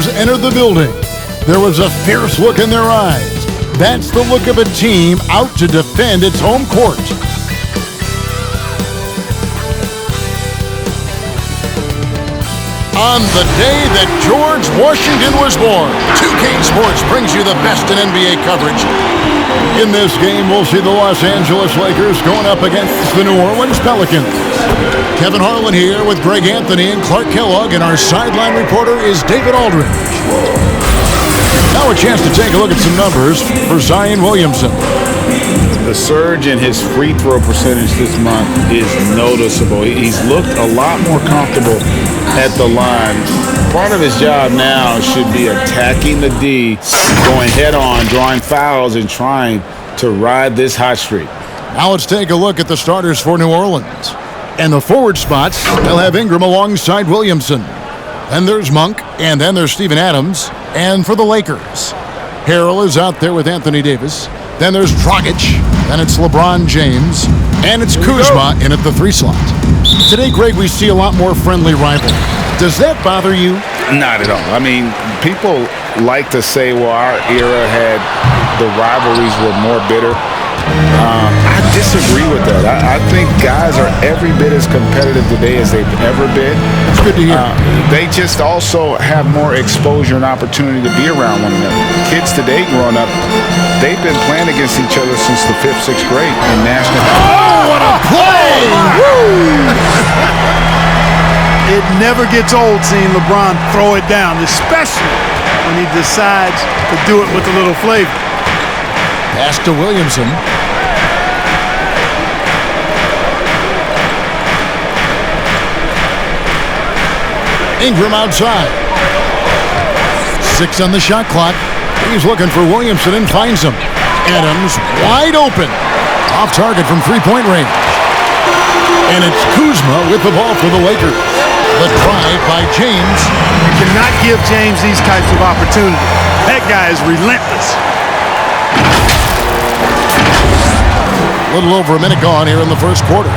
players entered the building, there was a fierce look in their eyes. That's the look of a team out to defend its home court. On the day that George Washington was born, 2K Sports brings you the best in NBA coverage. In this game, we'll see the Los Angeles Lakers going up against the New Orleans Pelicans. Kevin Harlan here with Greg Anthony and Clark Kellogg, and our sideline reporter is David Aldridge. Now a chance to take a look at some numbers for Zion Williamson. The surge in his free throw percentage this month is noticeable. He's looked a lot more comfortable at the line. Part of his job now should be attacking the D, going head on, drawing fouls, and trying to ride this hot streak. Now let's take a look at the starters for New Orleans. And the forward spots, they'll have Ingram alongside Williamson. Then there's Monk, and then there's Steven Adams. And for the Lakers, Harrell is out there with Anthony Davis. Then there's Dragic, then it's LeBron James, and it's Kuzma in at the 3 slot. Today, Greg, we see a lot more friendly rivalry. Does that bother you? Not at all. I mean, people like to say, well, our era had the rivalries were more bitter. I disagree with that. I think guys are every bit as competitive today as they've ever been. It's good to hear. They just also have more exposure and opportunity to be around one another. Kids today growing up, they've been playing against each other since the 5th, 6th grade in national. Oh, what a play! It never gets old seeing LeBron throw it down, especially when he decides to do it with a little flavor. Pass to Williamson. Ingram outside. 6 on the shot clock. He's looking for Williamson and finds him. Adams wide open. Off target from 3-point range. And it's Kuzma with the ball for the Lakers. The drive by James. You cannot give James these types of opportunities. That guy is relentless. A little over a minute gone here in the first quarter.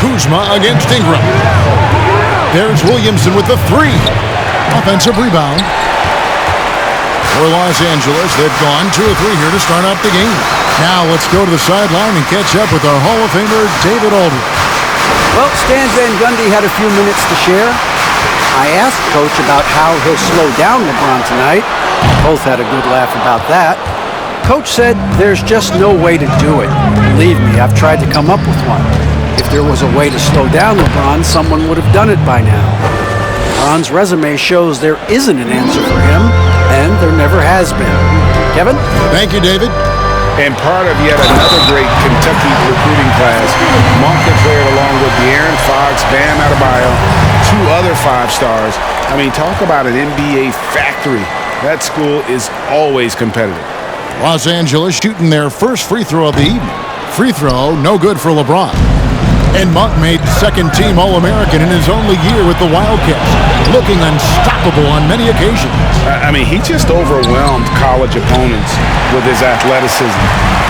Kuzma against Ingram. There's Williamson with the 3. Offensive rebound. For Los Angeles, they've gone 2 of 3 here to start out the game. Now let's go to the sideline and catch up with our Hall of Famer, David Aldridge. Well, Stan Van Gundy had a few minutes to share. I asked Coach about how he'll slow down LeBron tonight. Both had a good laugh about that. Coach said there's just no way to do it. Believe me, I've tried to come up with one. If there was a way to slow down LeBron, someone would have done it by now. LeBron's resume shows there isn't an answer for him, and there never has been. Kevin? Thank you, David. And part of yet another great Kentucky recruiting class, Monk declared along with De'Aaron Fox, Bam Adebayo, 2 other 5-stars. I mean, talk about an NBA factory. That school is always competitive. Los Angeles shooting their first free throw of the evening. Free throw, no good for LeBron. And Monk made second-team All-American in his only year with the Wildcats, looking unstoppable on many occasions. I mean, he just overwhelmed college opponents with his athleticism.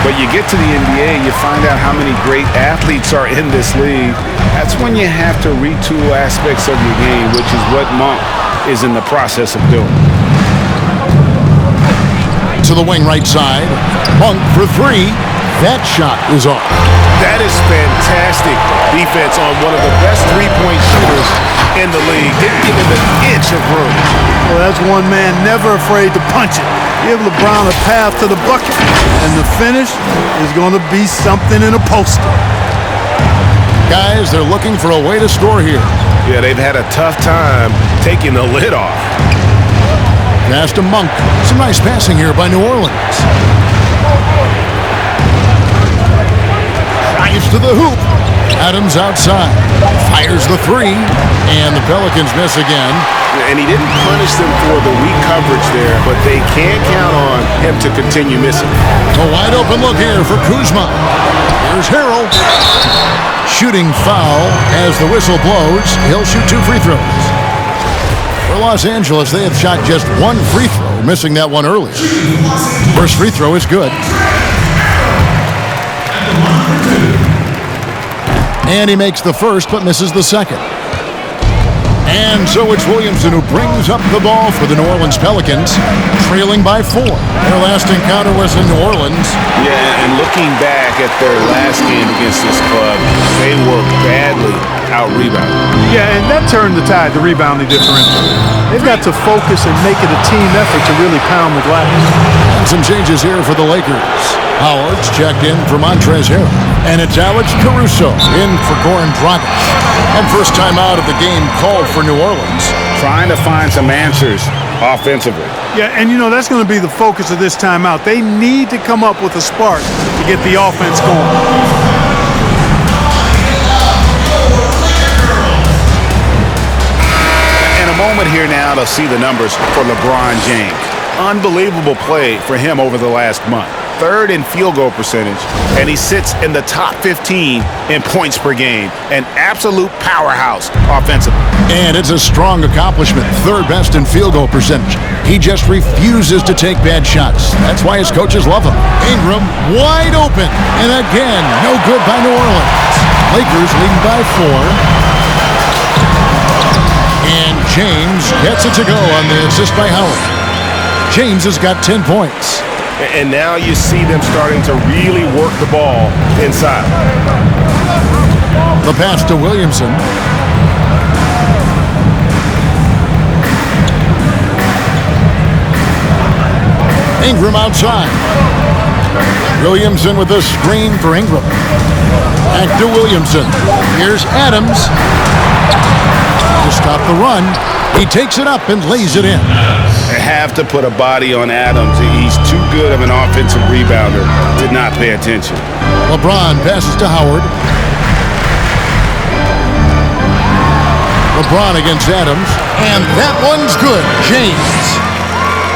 But you get to the NBA, you find out how many great athletes are in this league. That's when you have to retool aspects of your game, which is what Monk is in the process of doing. To the wing right side, Monk for 3. That shot is off. That is fantastic defense on one of the best three-point shooters in the league. Didn't give him an inch of room. Well, that's one man never afraid to punch it. Give LeBron a path to the bucket, and the finish is going to be something in a poster. Guys, they're looking for a way to score here. Yeah, they've had a tough time taking the lid off. Pass to Monk. Some nice passing here by New Orleans. Drives to the hoop. Adams outside. Fires the 3. And the Pelicans miss again. And he didn't punish them for the weak coverage there, but they can't count on him to continue missing. A wide open look here for Kuzma. Here's Harrell. Shooting foul as the whistle blows. He'll shoot 2 free throws. For Los Angeles, they have shot just 1 free throw, missing that one earlier. First free throw is good. And he makes the first, but misses the second. And so it's Williamson who brings up the ball for the New Orleans Pelicans, trailing by 4. Their last encounter was in New Orleans. Yeah, and looking back at their last game against this club, they were badly out-rebounded. Yeah, and that turned the tide, the rebounding differential. They've got to focus and make it a team effort to really pound the glass. And some changes here for the Lakers. Howard's checked in for Montrezl Harrell. And it's Alex Caruso in for Goran Dragic. And first time out of the game called for New Orleans. Trying to find some answers offensively. Yeah, and you know, that's going to be the focus of this timeout. They need to come up with a spark to get the offense going. And a moment here now to see the numbers for LeBron James. Unbelievable play for him over the last month. 3rd in field goal percentage, and he sits in the top 15 in points per game. An absolute powerhouse offensively. And it's a strong accomplishment. 3rd best in field goal percentage. He just refuses to take bad shots. That's why his coaches love him. Ingram wide open. And again, no good by New Orleans. Lakers leading by 4. And James gets it to go on the assist by Howard. James has got 10 points. And now you see them starting to really work the ball inside. The pass to Williamson. Ingram outside. Williamson with a screen for Ingram. Back to Williamson. Here's Adams. To stop the run. He takes it up and lays it in. They have to put a body on Adams. He's too good of an offensive rebounder. Did not pay attention. LeBron passes to Howard. LeBron against Adams. And that one's good. James.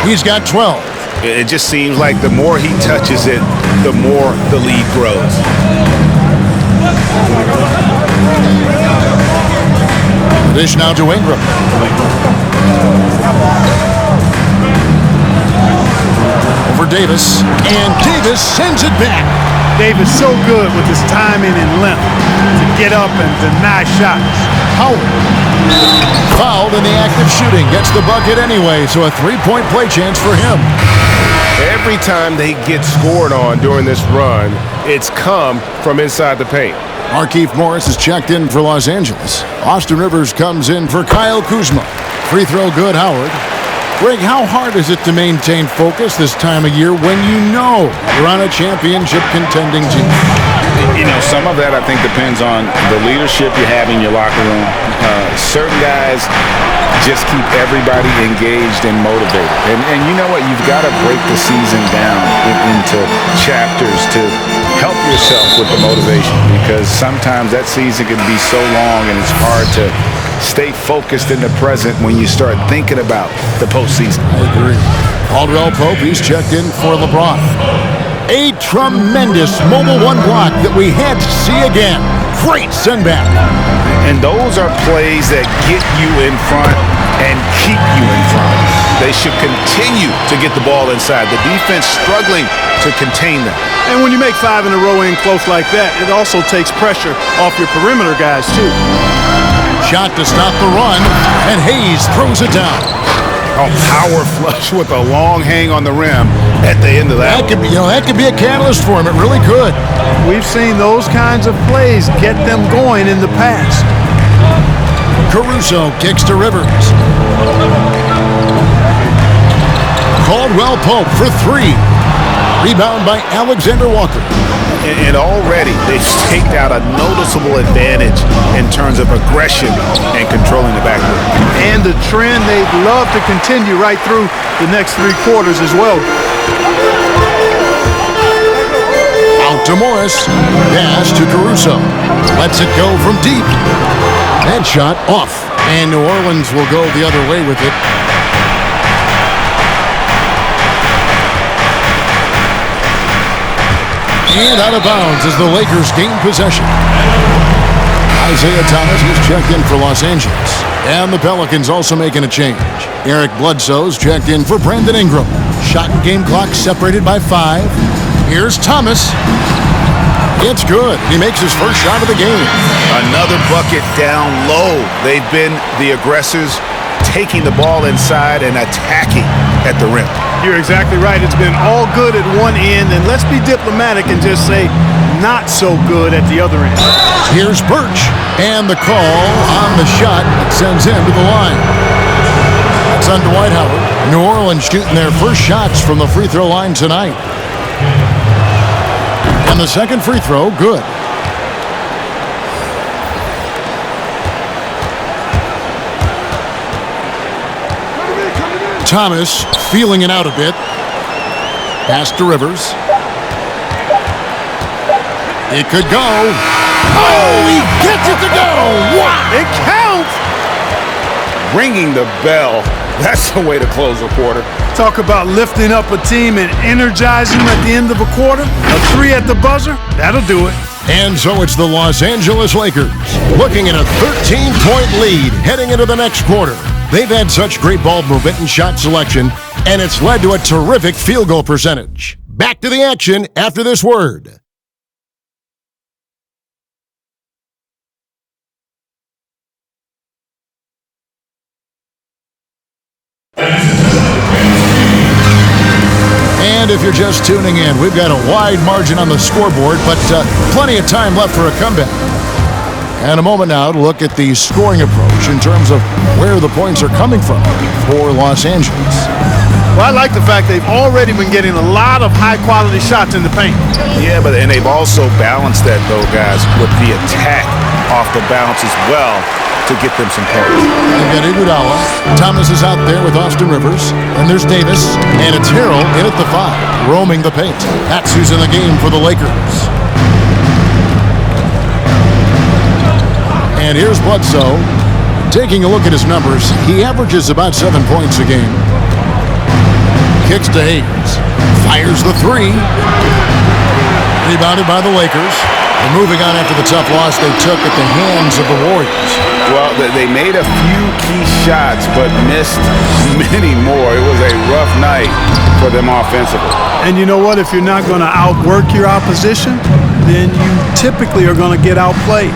He's got 12. It just seems like the more he touches it, the more the lead grows. Dish now to Ingram. Over Davis. And Davis sends it back. Davis so good with his timing and length to get up and deny shots. Howard. Fouled in the act of shooting. Gets the bucket anyway, so a 3-point play chance for him. Every time they get scored on during this run, it's come from inside the paint. Markieff Morris is checked in for Los Angeles. Austin Rivers comes in for Kyle Kuzma. Free throw good, Howard. Greg, how hard is it to maintain focus this time of year when you know you're on a championship contending team? You know, some of that I think depends on the leadership you have in your locker room. Certain guys just keep everybody engaged and motivated. And you know what? You've got to break the season down into chapters to help yourself with the motivation, because sometimes that season can be so long and it's hard to stay focused in the present when you start thinking about the postseason. I agree. Caldwell Pope, he's checked in for LeBron. A tremendous mobile one block that we had to see again. Great send back. And those are plays that get you in front and keep you in front. They should continue to get the ball inside. The defense struggling to contain them. And when you make 5 in a row in close like that, it also takes pressure off your perimeter guys too. Shot to stop the run, and Hayes throws it down. A power flush with a long hang on the rim at the end of that. That could be a catalyst for him. It really could. We've seen those kinds of plays get them going in the past. Caruso kicks to Rivers. Caldwell Pope for 3. Rebound by Alexander Walker. And already they've staked out a noticeable advantage in terms of aggression and controlling the backcourt. And the trend they'd love to continue right through the next 3 quarters as well. Out to Morris. Pass to Caruso. Lets it go from deep. That shot off. And New Orleans will go the other way with it. And out of bounds as the Lakers gain possession. Isaiah Thomas is checked in for Los Angeles. And the Pelicans also making a change. Eric Bledsoe's checked in for Brandon Ingram. Shot and game clock separated by 5. Here's Thomas. It's good. He makes his first shot of the game. Another bucket down low. They've been the aggressors, taking the ball inside and attacking at the rim. You're exactly right. It's been all good at one end, and let's be diplomatic and just say not so good at the other end. Here's Birch, and the call on the shot that sends him to the line. That's on Dwight Howard. New Orleans shooting their first shots from the free throw line tonight. And the second free throw, good. Thomas feeling it out a bit. Pass to Rivers. It could go. Oh, he gets it to go. Wow. It counts. Ringing the bell. That's the way to close a quarter. Talk about lifting up a team and energizing them at the end of a quarter. A three at the buzzer, that'll do it. And so it's the Los Angeles Lakers looking at a 13-point lead heading into the next quarter. They've had such great ball movement and shot selection, and it's led to a terrific field goal percentage. Back to the action after this word. And if you're just tuning in, we've got a wide margin on the scoreboard, but plenty of time left for a comeback. And a moment now to look at the scoring approach in terms of where the points are coming from for Los Angeles. Well, I like the fact they've already been getting a lot of high-quality shots in the paint. Yeah, and they've also balanced that, though, guys, with the attack off the bounce as well to get them some points. They've got Iguodala. Thomas is out there with Austin Rivers. And there's Davis. And it's Harrell in at the 5, roaming the paint. That's who's in the game for the Lakers. And here's Bledsoe. Taking a look at his numbers, he averages about 7 points a game. Kicks to Hayes. Fires the 3. Rebounded by the Lakers. And moving on after the tough loss they took at the hands of the Warriors. Well, they made a few key shots, but missed many more. It was a rough night for them offensively. And you know what? If you're not going to outwork your opposition, then you typically are going to get outplayed.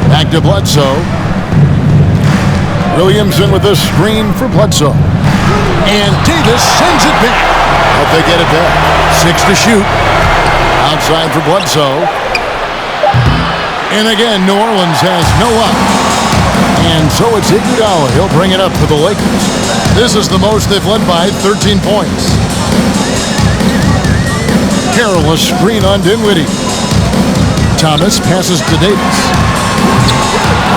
Back to Bledsoe. Williamson with a screen for Bledsoe. And Davis sends it back. Hope they get it back. 6 to shoot. Outside for Bledsoe. And again, New Orleans has no luck. And so it's Iguodala. He'll bring it up for the Lakers. This is the most they've led by, 13 points. Harrell, a screen on Dinwiddie. Thomas passes to Davis.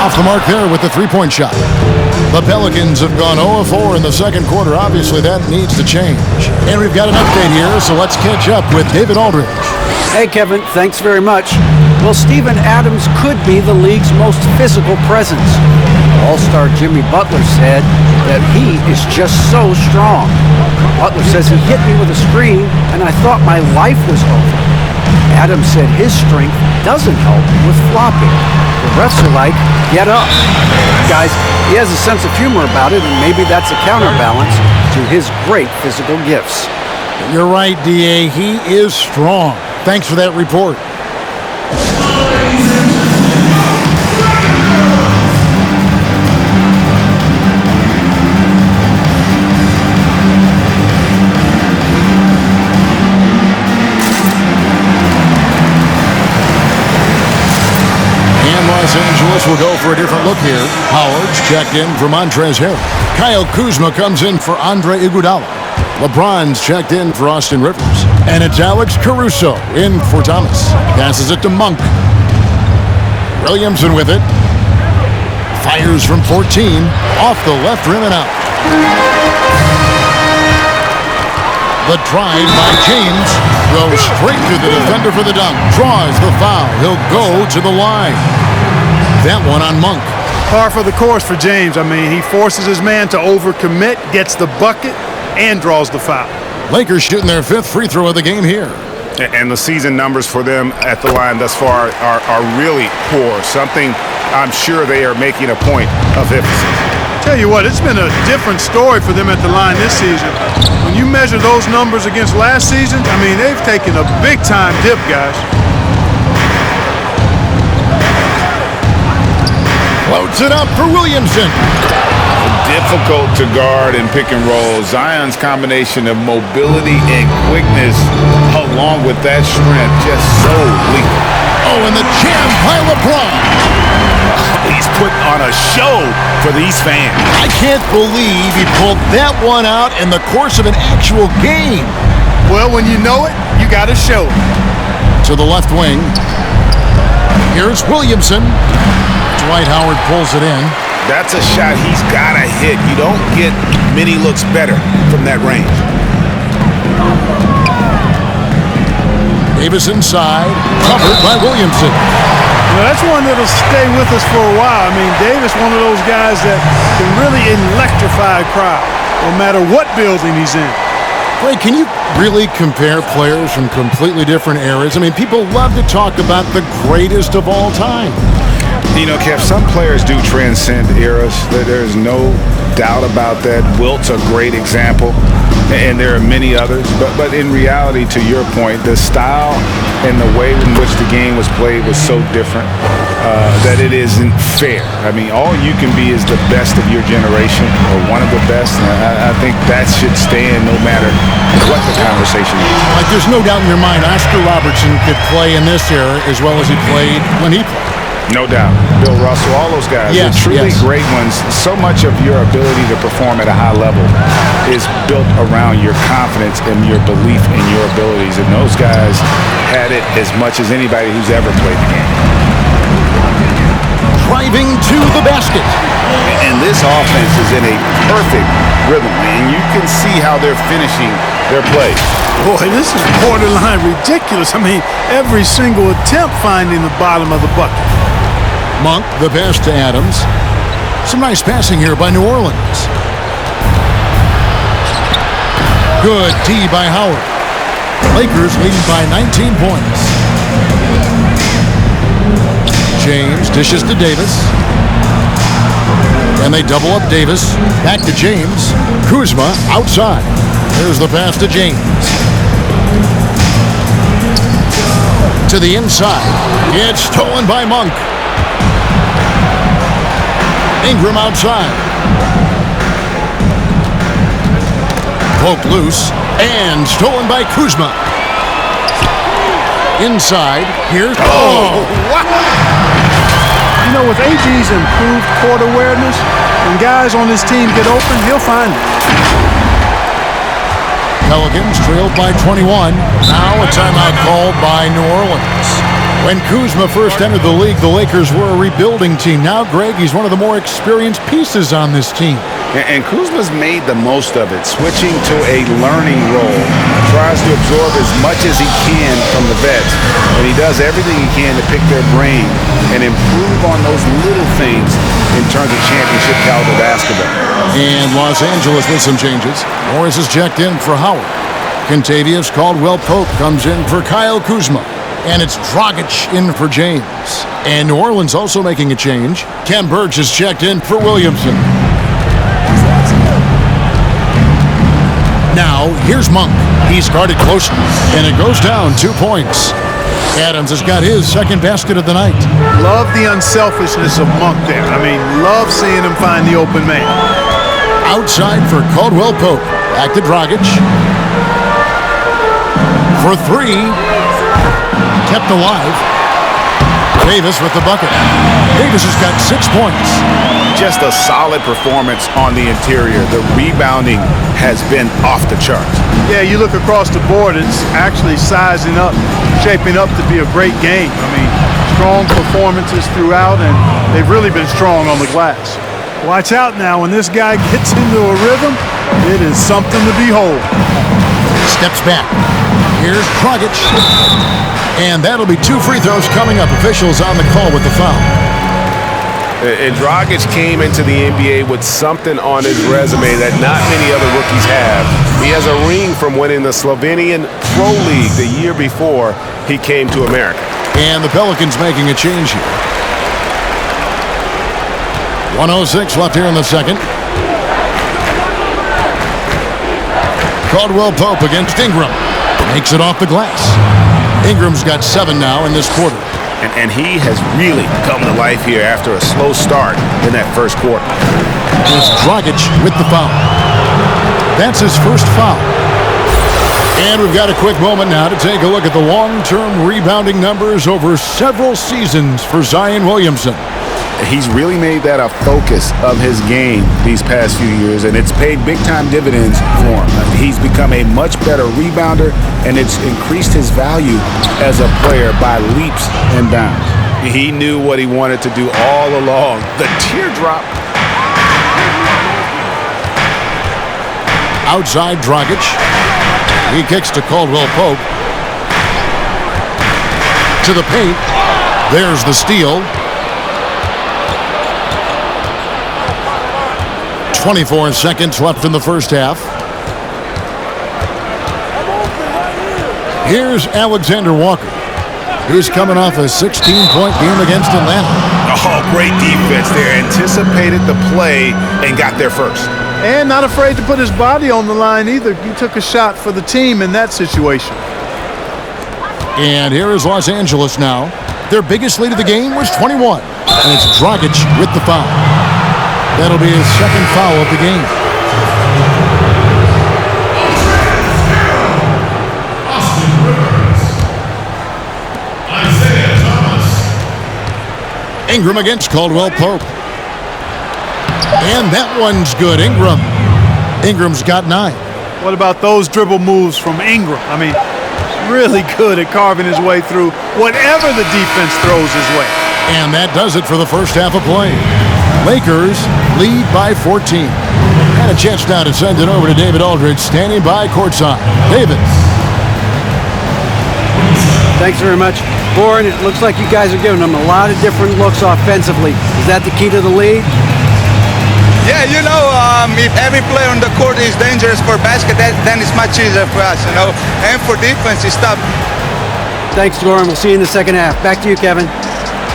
Off the mark there with the three-point shot. The Pelicans have gone 0-4 in the second quarter. Obviously, that needs to change. And we've got an update here, so let's catch up with David Aldridge. Hey, Kevin, thanks very much. Well, Steven Adams could be the league's most physical presence. All-star Jimmy Butler said that he is just so strong. Butler says he hit me with a screen, and I thought my life was over. Adams said his strength doesn't help with flopping. The refs are like, get up. Guys, he has a sense of humor about it, and maybe that's a counterbalance to his great physical gifts. You're right, D.A. He is strong. Thanks for that report. Los Angeles will go for a different look here. Howard's checked in for Montrezl Harrell. Kyle Kuzma comes in for Andre Iguodala. LeBron's checked in for Austin Rivers. And it's Alex Caruso in for Thomas. Passes it to Monk. Williamson with it. Fires from 14. Off the left rim and out. The drive by James. Goes straight to the defender for the dunk. Draws the foul. He'll go to the line. That one on Monk. Par for the course for James. I mean, he forces his man to overcommit, gets the bucket, and draws the foul. Lakers shooting their 5th free throw of the game here. And the season numbers for them at the line thus far are really poor. Something I'm sure they are making a point of emphasis. Tell you what, it's been a different story for them at the line this season. When you measure those numbers against last season, I mean, they've taken a big-time dip, guys. Floats it up for Williamson. Difficult to guard and pick and roll. Zion's combination of mobility and quickness along with that strength just so lethal. Oh, and the jam by LeBron. He's putting on a show for these fans. I can't believe he pulled that one out in the course of an actual game. Well, when you know it, you got to show it. To the left wing. Here's Williamson. Dwight Howard pulls it in. That's a shot he's got to hit. You don't get many looks better from that range. Davis inside, covered by Williamson. Well, that's one that'll stay with us for a while. I mean, Davis, one of those guys that can really electrify a crowd, no matter what building he's in. Ray, can you really compare players from completely different eras? I mean, people love to talk about the greatest of all time. You know, Kev, some players do transcend eras. There's no doubt about that. Wilt's a great example, and there are many others. But in reality, to your point, the style and the way in which the game was played was so different that it isn't fair. I mean, all you can be is the best of your generation or one of the best. And I think that should stand no matter what the conversation is. Like, there's no doubt in your mind Oscar Robertson could play in this era as well as he played when he played. No doubt. Bill Russell, all those guys, yes, they're truly yes. great ones. So much of your ability to perform at a high level is built around your confidence and your belief in your abilities. And those guys had it as much as anybody who's ever played the game. Driving to the basket. And this offense is in a perfect rhythm, and you can see how they're finishing their play. Boy, this is borderline ridiculous. I mean, every single attempt finding the bottom of the bucket. Monk, the pass to Adams. Some nice passing here by New Orleans. Good D by Howard. Lakers leading by 19 points. James dishes to Davis. And they double up Davis. Back to James. Kuzma outside. There's the pass to James. To the inside. It's stolen by Monk. Ingram outside. Poked loose and stolen by Kuzma. Inside. Here's... Oh! Wow! You know, with AG's improved court awareness, when guys on this team get open, he'll find it. Pelicans trailed by 21. Now a timeout called by New Orleans. When Kuzma first entered the league, the Lakers were a rebuilding team. Now, Greg, he's one of the more experienced pieces on this team. And Kuzma's made the most of it, switching to a learning role. Tries to absorb as much as he can from the vets. And he does everything he can to pick their brain and improve on those little things in terms of championship caliber basketball. And Los Angeles with some changes. Morris is checked in for Howard. Kentavious Caldwell-Pope comes in for Kyle Kuzma. And it's Dragic in for James. And New Orleans also making a change. Ken Burge is checked in for Williamson. Now, here's Monk. He's guarded closely, and it goes down 2 points. Adams has got his second basket of the night. Love the unselfishness of Monk there. I mean, love seeing him find the open man. Outside for Caldwell-Pope. Back to Dragic. For three. Kept alive. Davis with the bucket. Davis has got 6 points. Just a solid performance on the interior. The rebounding has been off the charts. Yeah, you look across the board, it's actually sizing up, shaping up to be a great game. I mean, strong performances throughout, and they've really been strong on the glass. Watch out now, when this guy gets into a rhythm, it is something to behold. Steps back. Here's Dragic. And that'll be 2 free throws coming up. Officials on the call with the foul. And Dragic came into the NBA with something on his resume that not many other rookies have. He has a ring from winning the Slovenian Pro League the year before he came to America. And the Pelicans making a change here. 1:06 left here in the second. Caldwell Pope against Ingram. Makes it off the glass. Ingram's got 7 now in this quarter. And he has really come to life here after a slow start in that first quarter. It's Dragic with the foul. That's his first foul. And we've got a quick moment now to take a look at the long-term rebounding numbers over several seasons for Zion Williamson. He's really made that a focus of his game these past few years, and it's paid big-time dividends for him. He's become a much better rebounder, and it's increased his value as a player by leaps and bounds. He knew what he wanted to do all along. The teardrop. Outside Dragic. He kicks to Caldwell Pope. To the paint. There's the steal. 24 seconds left in the first half. Here's Alexander Walker, who's coming off a 16-point game against Atlanta. Oh, great defense there. Anticipated the play and got there first. And not afraid to put his body on the line either. He took a shot for the team in that situation. And here is Los Angeles now. Their biggest lead of the game was 21. And it's Dragic with the foul. That'll be his second foul of the game. Ingram against Caldwell Pope. And that one's good. Ingram's got 9. What about those dribble moves from Ingram? I mean, he's really good at carving his way through whatever the defense throws his way. And that does it for the first half of play. Lakers lead by 14. And a chance now to send it over to David Aldridge, standing by courtside. David. Thanks very much. Warren, it looks like you guys are giving them a lot of different looks offensively. Is that the key to the lead? Yeah, if every player on the court is dangerous for basket, then it's much easier for us, And for defense, it's tough. Thanks, Warren. We'll see you in the second half. Back to you, Kevin.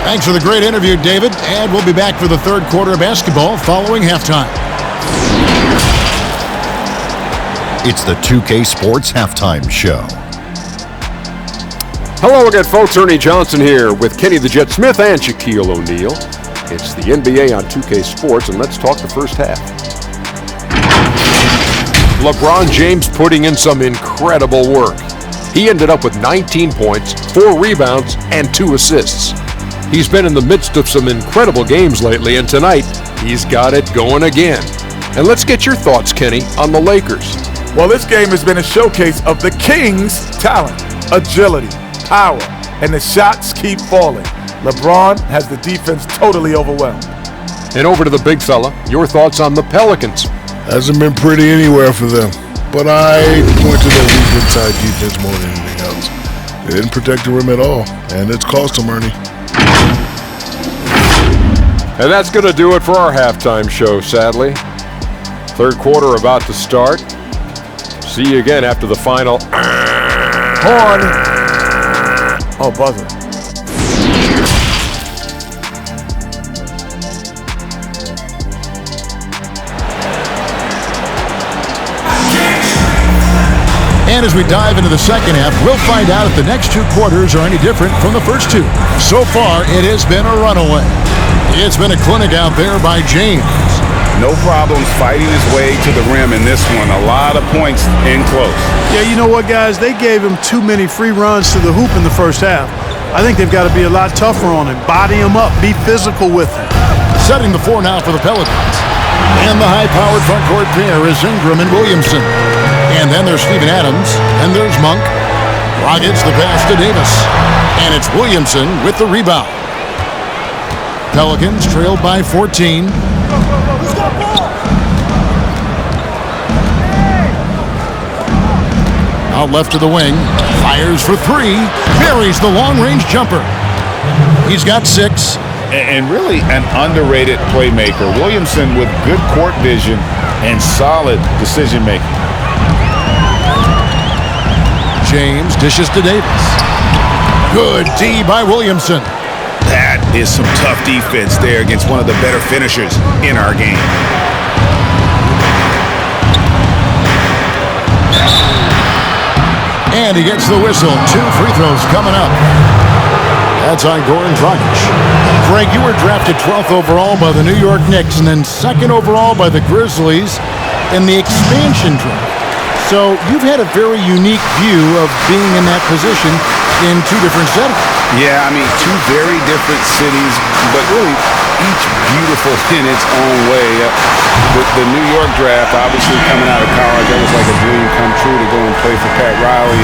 Thanks for the great interview, David. And we'll be back for the third quarter of basketball following halftime. It's the 2K Sports Halftime Show. Hello again, folks. Ernie Johnson here with Kenny the Jet Smith and Shaquille O'Neal. It's the NBA on 2K Sports, and let's talk the first half. LeBron James putting in some incredible work. He ended up with 19 points, 4 rebounds, and 2 assists. He's been in the midst of some incredible games lately, and tonight, he's got it going again. And let's get your thoughts, Kenny, on the Lakers. Well, this game has been a showcase of the Kings' talent, agility, power, and the shots keep falling. LeBron has the defense totally overwhelmed. And over to the big fella, your thoughts on the Pelicans. Hasn't been pretty anywhere for them, but I point to their weak inside defense more than anything else. They didn't protect the rim at all, and it's cost them, Ernie. And that's going to do it for our halftime show, sadly. Third quarter about to start. See you again after the final. Horn. Oh, buzzer. And as we dive into the second half, we'll find out if the next 2 quarters are any different from the first 2. So far, it has been a runaway. It's been a clinic out there by James. No problems fighting his way to the rim in this one. A lot of points in close. Yeah, you know what, guys? They gave him too many free runs to the hoop in the first half. I think they've got to be a lot tougher on him. Body him up. Be physical with him. Setting the floor now for the Pelicans. And the high-powered front court pair is Ingram and Williamson. And then there's Steven Adams. And there's Monk. Rockets the pass to Davis. And it's Williamson with the rebound. Pelicans trailed by 14. Out left to the wing. Fires for 3. Buries the long-range jumper. He's got 6. And really an underrated playmaker. Williamson with good court vision and solid decision-making. James dishes to Davis. Good D by Williamson. That is some tough defense there against one of the better finishers in our game. And he gets the whistle. 2 free throws coming up. That's on Goran Dragic. Greg, you were drafted 12th overall by the New York Knicks and then 2nd overall by the Grizzlies in the expansion draft. So you've had a very unique view of being in that position in 2 different settings. Yeah, I mean, 2 very different cities, but really each beautiful in its own way. The New York draft, obviously coming out of college, that was like a dream come true to go and play for Pat Riley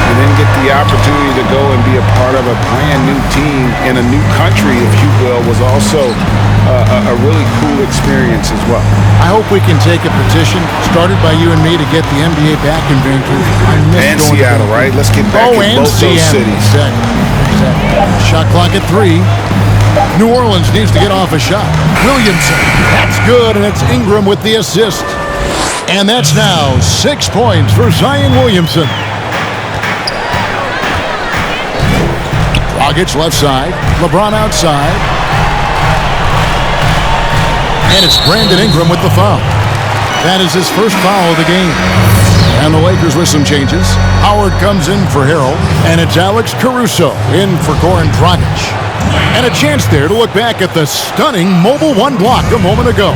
and then get the opportunity to go and be a part of a brand new team in a new country, if you will, was also a really cool experience as well. I hope we can take a petition started by you and me to get the NBA back in Vancouver. And Seattle, right? Let's get back in both those cities. Exactly. Shot clock at 3. New Orleans needs to get off a shot. Williamson, that's good, and it's Ingram with the assist. And that's now 6 points for Zion Williamson. Dragic left side, LeBron outside. And it's Brandon Ingram with the foul. That is his first foul of the game. And the Lakers with some changes. Howard comes in for Harrell, and it's Alex Caruso in for Goran Dragic. And a chance there to look back at the stunning mobile 1 block a moment ago.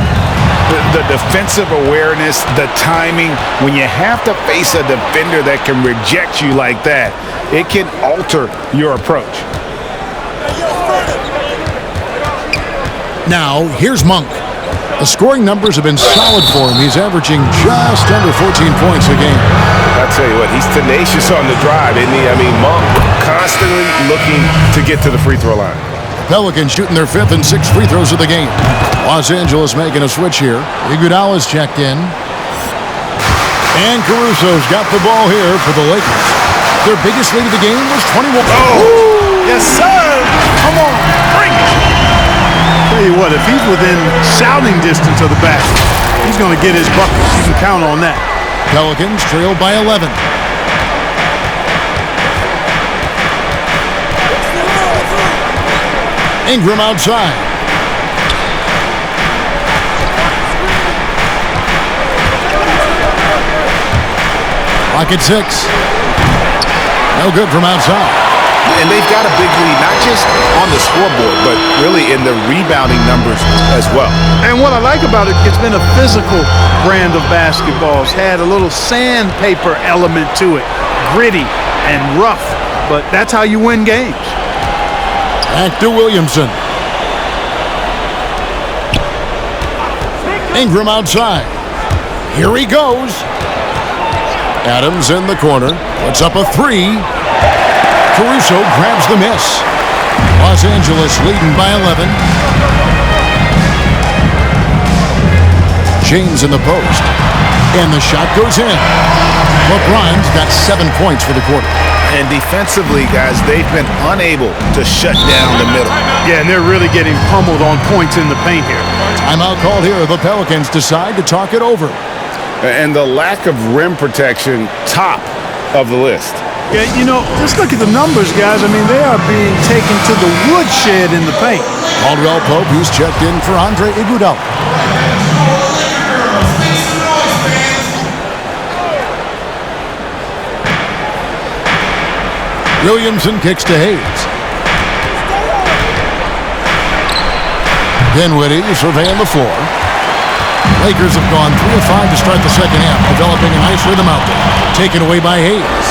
The defensive awareness, the timing, when you have to face a defender that can reject you like that, it can alter your approach. Now, here's Monk. The scoring numbers have been solid for him. He's averaging just under 14 points a game. I tell you what, he's tenacious on the drive, isn't he? I mean, Monk constantly looking to get to the free throw line. Pelicans shooting their 5th and 6th free throws of the game. Los Angeles making a switch here. Iguodala's checked in. And Caruso's got the ball here for the Lakers. Their biggest lead of the game was 21. Oh! Yes, sir! Come on, bring it! Tell you what, if he's within shouting distance of the basket, he's going to get his buckets. You can count on that. Pelicans trail by 11. Ingram outside. Clock at 6. No good from outside. And they've got a big lead, not just on the scoreboard, but really in the rebounding numbers as well. And what I like about it, it's been a physical brand of basketball. It's had a little sandpaper element to it, gritty and rough, but that's how you win games. Back to Williamson. Ingram outside. Here he goes. Adams in the corner. Puts up a 3. Caruso grabs the miss. Los Angeles leading by 11. James in the post. And the shot goes in. LeBron's got 7 points for the quarter. And defensively, guys, they've been unable to shut down the middle. Yeah, and they're really getting pummeled on points in the paint here. Timeout called here. The Pelicans decide to talk it over. And the lack of rim protection, top of the list. Yeah, you know, just look at the numbers, guys. I mean, they are being taken to the woodshed in the paint. Caldwell Pope, who's checked in for Andre Iguodala. Williamson kicks to Hayes. Dinwiddie surveying the floor. Lakers have gone 3 of 5 to start the second half, developing a nice rhythm out there. Taken away by Hayes.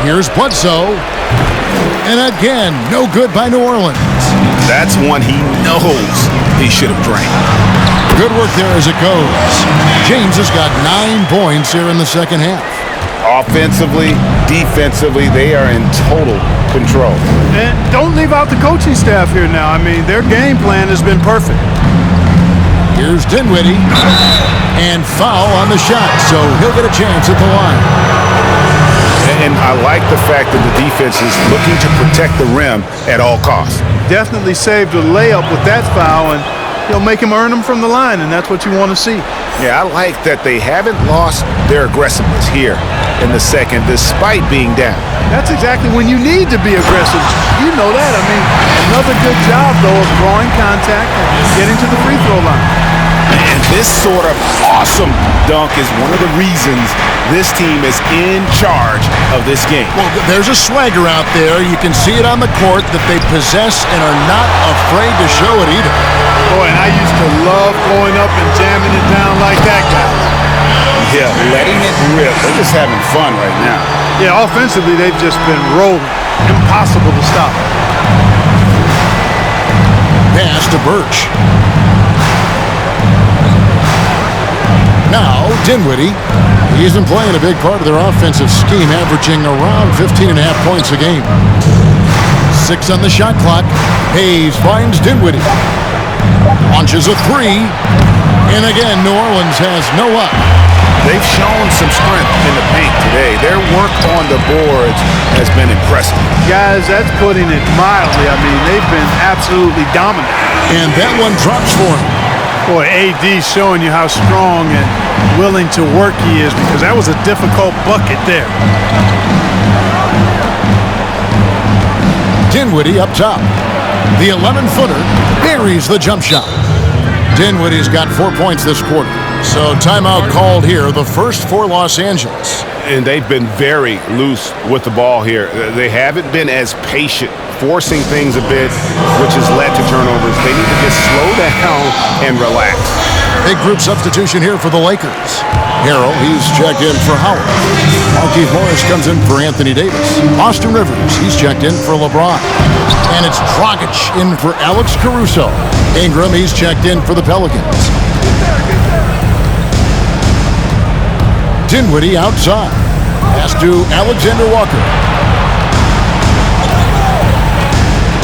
Here's Bledsoe. And again, no good by New Orleans. That's one he knows he should have drained. Good work there as it goes. James has got 9 points here in the second half. Offensively, defensively, they are in total control. And don't leave out the coaching staff here now. I mean, their game plan has been perfect. Here's Dinwiddie. And foul on the shot, so he'll get a chance at the line. And I like the fact that the defense is looking to protect the rim at all costs. Definitely saved a layup with that foul, and he'll make him earn them from the line, and that's what you want to see. Yeah, I like that they haven't lost their aggressiveness here in the second despite being down. That's exactly when you need to be aggressive. You know that. I mean, another good job, though, of drawing contact and getting to the free throw line. And this sort of awesome dunk is one of the reasons this team is in charge of this game. Well, there's a swagger out there. You can see it on the court that they possess and are not afraid to show it either. Boy, and I used to love going up and jamming it down like that guy. Yeah, letting it rip. They're just having fun right now. Yeah, offensively, they've just been rolling. Impossible to stop. Pass to Birch. Now, Dinwiddie. He's been playing a big part of their offensive scheme, averaging around 15.5 points a game. 6 on the shot clock. Hayes finds Dinwiddie. Launches a three. And again, New Orleans has no up. They've shown some strength in the paint today. Their work on the boards has been impressive. Guys, that's putting it mildly. I mean, they've been absolutely dominant. And that one drops for him. Boy, AD showing you how strong and willing to work he is, because that was a difficult bucket there. Dinwiddie up top. The 11-footer buries the jump shot. Dinwiddie's got 4 points this quarter. So timeout called here, the first for Los Angeles. And they've been very loose with the ball here. They haven't been as patient, forcing things a bit, which has led to turnovers. They need to just slow down and relax. Big group substitution here for the Lakers. Harrell, he's checked in for Howard. Markieff Morris comes in for Anthony Davis. Austin Rivers, he's checked in for LeBron. And it's Dragic in for Alex Caruso. Ingram, he's checked in for the Pelicans. Dinwiddie outside. Pass to Alexander Walker.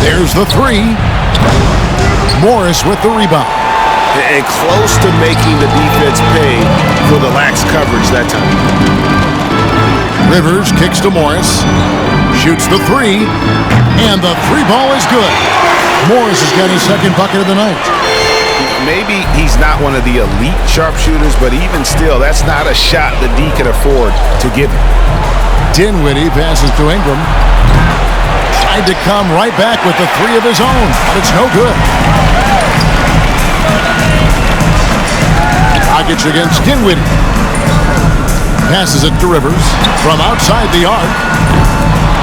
There's the three. Morris with the rebound. And close to making the defense pay for the lax coverage that time. Rivers kicks to Morris. Shoots the three. And the three ball is good. Morris has got his second bucket of the night. Maybe he's not one of the elite sharpshooters, but even still, that's not a shot that D can afford to give him. Dinwiddie passes to Ingram. Tried to come right back with the three of his own, but it's no good. Dragic against Dinwiddie. Passes it to Rivers from outside the arc.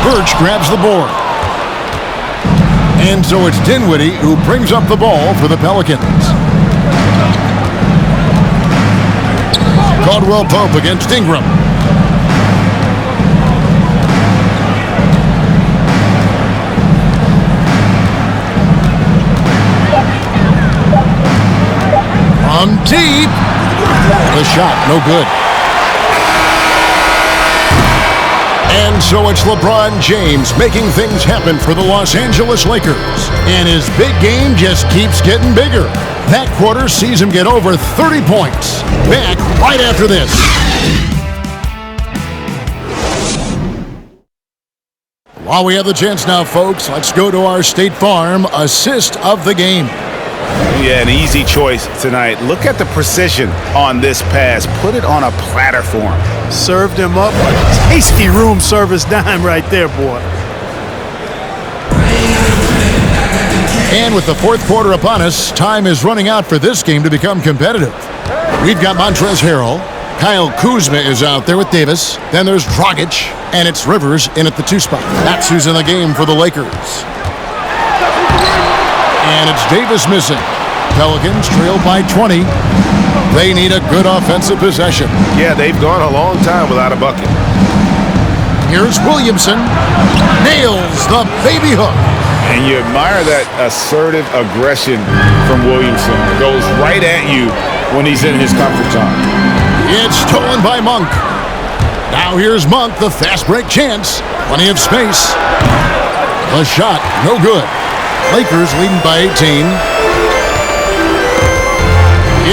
Birch grabs the board. And so it's Dinwiddie who brings up the ball for the Pelicans. Caldwell Pope against Ingram. From deep. The shot, no good. And so it's LeBron James making things happen for the Los Angeles Lakers. And his big game just keeps getting bigger. That quarter sees him get over 30 points. Back right after this. While we have the chance now, folks, let's go to our State Farm assist of the game. Yeah, an easy choice tonight. Look at the precision on this pass. Put it on a platter for him. Served him up a tasty room service dime right there, boy. And with the fourth quarter upon us, time is running out for this game to become competitive. We've got Montrezl Harrell. Kyle Kuzma is out there with Davis. Then there's Dragic, and it's Rivers in at the 2 spot. That's who's in the game for the Lakers. And it's Davis missing. Pelicans trail by 20. They need a good offensive possession. Yeah, they've gone a long time without a bucket. Here's Williamson. Nails the baby hook. And you admire that assertive aggression from Williamson. Goes right at you when he's in his comfort zone. It's stolen by Monk. Now here's Monk, the fast break chance. Plenty of space. The shot, no good. Lakers leading by 18.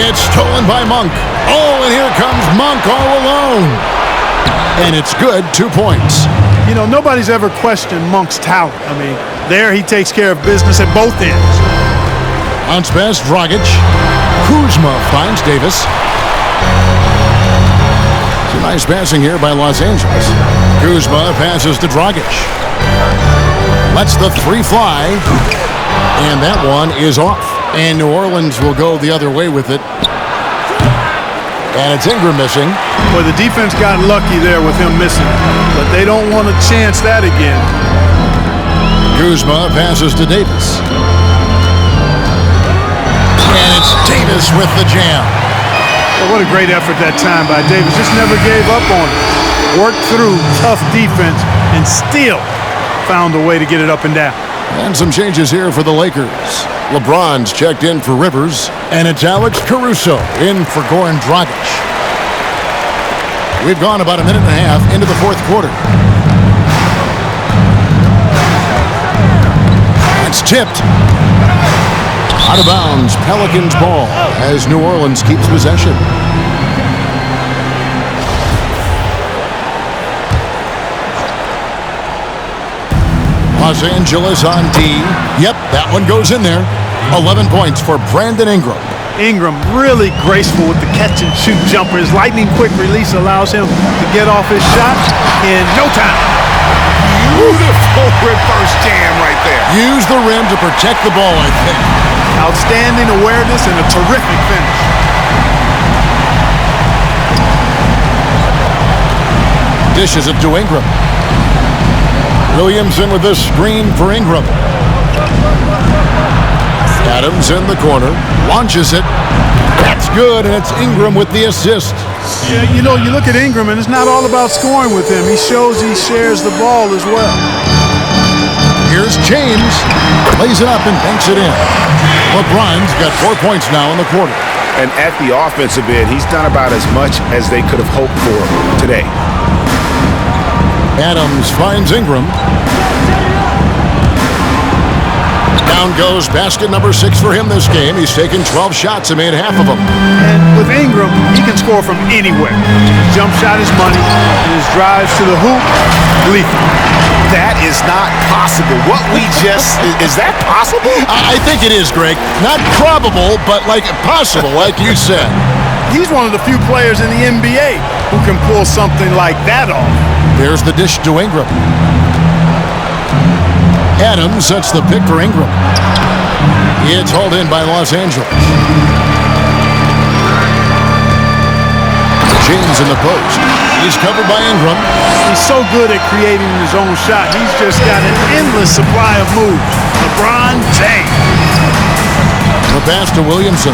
It's stolen by Monk. Oh, and here comes Monk all alone. And it's good, 2 points. You know, nobody's ever questioned Monk's talent. I mean, there he takes care of business at both ends. Bounce pass, Dragic. Kuzma finds Davis. Nice passing here by Los Angeles. Kuzma passes to Dragic. Lets the three fly. And that one is off. And New Orleans will go the other way with it. And it's Ingram missing. Well, the defense got lucky there with him missing. But they don't want to chance that again. Kuzma passes to Davis. And it's Davis with the jam. Well, what a great effort that time by Davis. Just never gave up on it. Worked through tough defense and still found a way to get it up and down. And some changes here for the Lakers. LeBron's checked in for Rivers. And it's Alex Caruso in for Goran Dragic. We've gone about a minute and a half into the fourth quarter. It's tipped. Out of bounds, Pelicans ball as New Orleans keeps possession. Los Angeles on D. Yep, that one goes in there. 11 points for Brandon Ingram. Ingram really graceful with the catch and shoot jumper. His lightning quick release allows him to get off his shot in no time. Beautiful reverse jam right there. Use the rim to protect the ball, I think. Outstanding awareness and a terrific finish. Dishes it to Ingram. Williamson with the screen for Ingram. Adams in the corner. Launches it. That's good, and it's Ingram with the assist. Yeah, you know, you look at Ingram, and it's not all about scoring with him. He shows he shares the ball as well. Here's James. Lays it up and banks it in. LeBron's got 4 points now in the quarter. And at the offensive end, he's done about as much as they could have hoped for today. Adams finds Ingram. Down goes basket number 6 for him this game. He's taken 12 shots and made half of them. And with Ingram, he can score from anywhere. His jump shot is money, and his drives to the hoop, lethal. That is not possible. What we just, is that possible? I think it is, Greg. Not probable, but like possible, like you said. He's one of the few players in the NBA who can pull something like that off. There's the dish to Ingram. Adams sets the pick for Ingram. It's hauled in by Los Angeles. James in the post. He's covered by Ingram. He's so good at creating his own shot. He's just got an endless supply of moves. LeBron James. The pass to Williamson.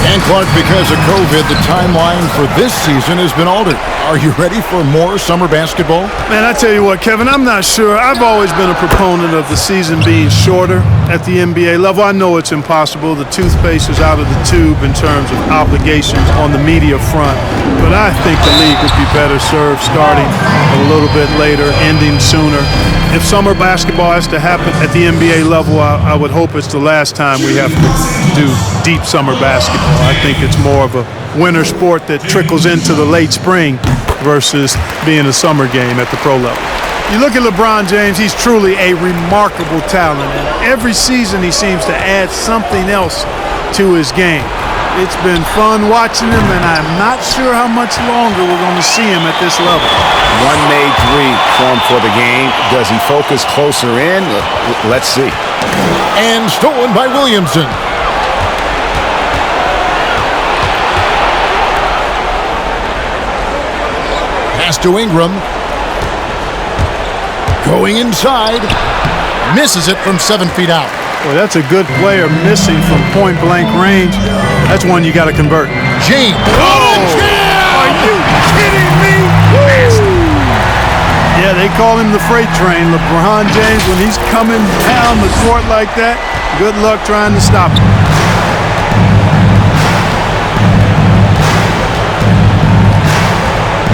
And Clark, because of COVID, the timeline for this season has been altered. Are you ready for more summer basketball? Man, I tell you what, Kevin, I'm not sure. I've always been a proponent of the season being shorter at the NBA level. I know it's impossible. The toothpaste is out of the tube in terms of obligations on the media front. But I think the league would be better served starting a little bit later, ending sooner. If summer basketball has to happen at the NBA level, I would hope it's the last time we have to do deep summer basketball. I think it's more of a winter sport that trickles into the late spring versus being a summer game at the pro level. You look at LeBron James, he's truly a remarkable talent. And every season he seems to add something else to his game. It's been fun watching him, and I'm not sure how much longer we're going to see him at this level. One made three for the game. Does he focus closer in? Let's see. And stolen by Williamson. Pass to Ingram. Going inside. Misses it from 7 feet out. Boy, that's a good player missing from point-blank range. That's one you got to convert. James. Are you kidding me? Yeah, they call him the freight train. LeBron James, when he's coming down the court like that, good luck trying to stop him.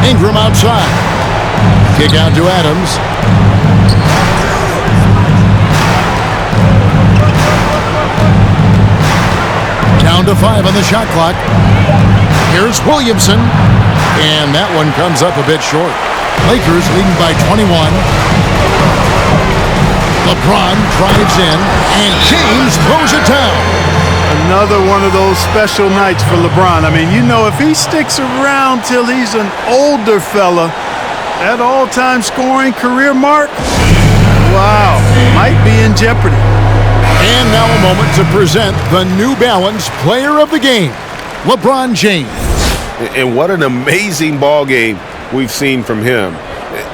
Ingram outside. Kick out to Adams. Down to 5 on the shot clock. Here's Williamson. And that one comes up a bit short. Lakers leading by 21. LeBron drives in. And James throws it down. Another one of those special nights for LeBron. I mean, you know, if he sticks around till he's an older fella, that all-time scoring career mark, wow, might be in jeopardy. And now a moment to present the New Balance Player of the Game, LeBron James. And what an amazing ball game we've seen from him.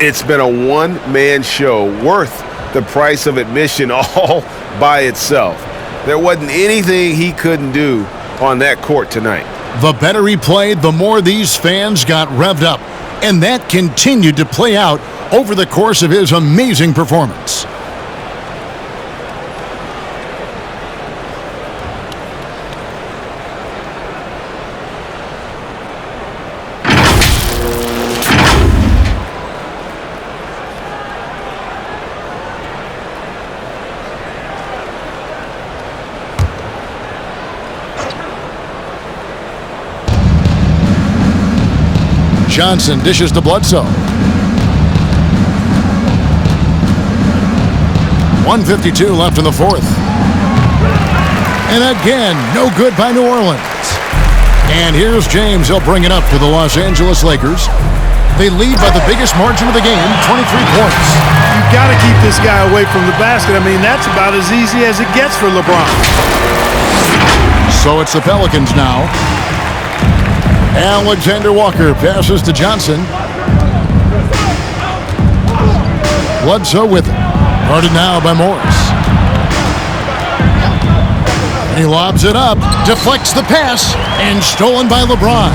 It's been a one-man show worth the price of admission all by itself. There wasn't anything he couldn't do on that court tonight. The better he played, the more these fans got revved up. And that continued to play out over the course of his amazing performance. Johnson dishes to Bledsoe. 1:52 left in the fourth. And again, no good by New Orleans. And here's James. He'll bring it up for the Los Angeles Lakers. They lead by the biggest margin of the game, 23 points. You got to keep this guy away from the basket. I mean, that's about as easy as it gets for LeBron. So it's the Pelicans now. Alexander Walker passes to Johnson. Bledsoe with it. Guarded now by Morris. And he lobs it up, deflects the pass, and stolen by LeBron.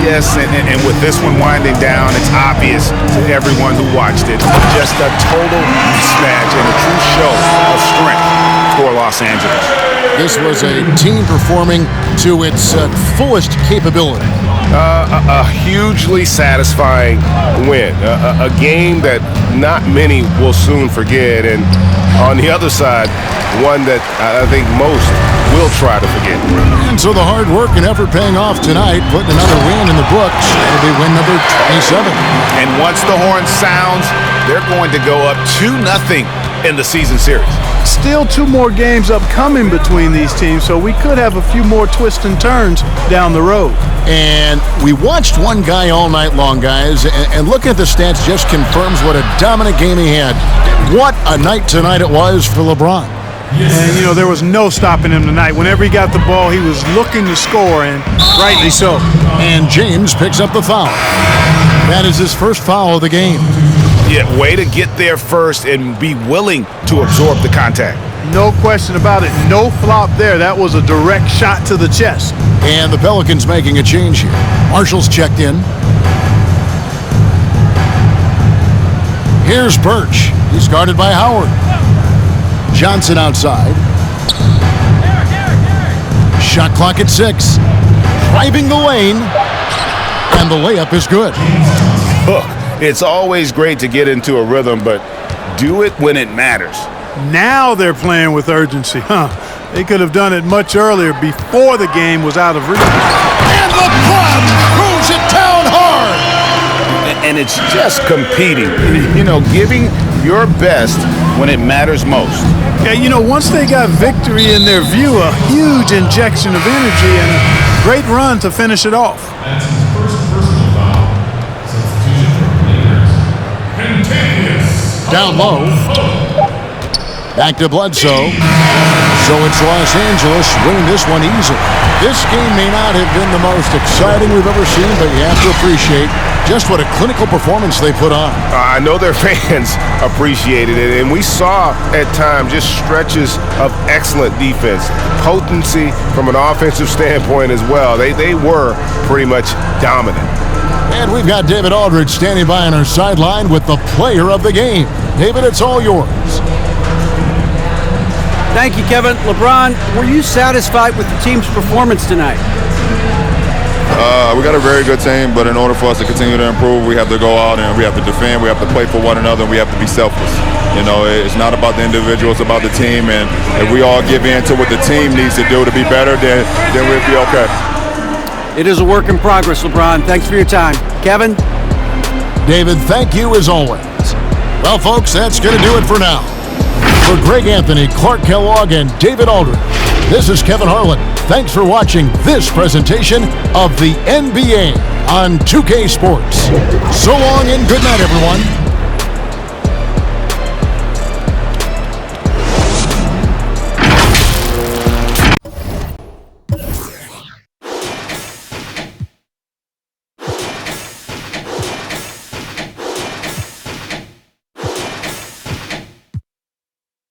Yes, and with this one winding down, it's obvious to everyone who watched it. Just a total mismatch and a true show of strength for Los Angeles. This was a team performing to its fullest capability. A hugely satisfying win. A game that not many will soon forget. And on the other side, one that I think most will try to forget. And so the hard work and effort paying off tonight, putting another win in the books. It'll be win number 27. And once the horn sounds, they're going to go up 2-0 in the season series. Still 2 more games upcoming between these teams, so we could have a few more twists and turns down the road. And we watched one guy all night long, guys, and looking at the stats just confirms what a dominant game he had. What a night tonight it was for LeBron. And, you know, there was no stopping him tonight. Whenever he got the ball, he was looking to score, and rightly so. And James picks up the foul. That is his first foul of the game. Yeah, way to get there first and be willing to absorb the contact. No question about it. No flop there. That was a direct shot to the chest. And the Pelicans making a change here. Marshall's checked in. Here's Birch. He's guarded by Howard. Johnson outside. Shot clock at 6. Driving the lane. And the layup is good. It's always great to get into a rhythm, but do it when it matters. Now they're playing with urgency, huh? They could have done it much earlier before the game was out of reach. And LeBron throws it down hard. And it's just competing, you know, giving your best when it matters most. Yeah, you know, once they got victory in their view, a huge injection of energy and a great run to finish it off. That's his first personal foul. Substitution for Lakers. Down low. Back to Bledsoe. So it's Los Angeles winning this one easily. This game may not have been the most exciting we've ever seen, but you have to appreciate just what a clinical performance they put on. I know their fans appreciated it, and we saw at times just stretches of excellent defense, potency from an offensive standpoint as well. They were pretty much dominant. And we've got David Aldridge standing by on our sideline with the player of the game. David, it's all yours. Thank you, Kevin. LeBron, were you satisfied with the team's performance tonight? We got a very good team, but in order for us to continue to improve, we have to go out and we have to defend, we have to play for one another, and we have to be selfless. You know, it's not about the individual, it's about the team, and if we all give in to what the team needs to do to be better, then we'll be okay. It is a work in progress, LeBron. Thanks for your time. Kevin? David, thank you as always. Well, folks, that's going to do it for now. For Greg Anthony, Clark Kellogg, and David Aldridge, this is Kevin Harlan. Thanks for watching this presentation of the NBA on 2K Sports. So long and good night, everyone.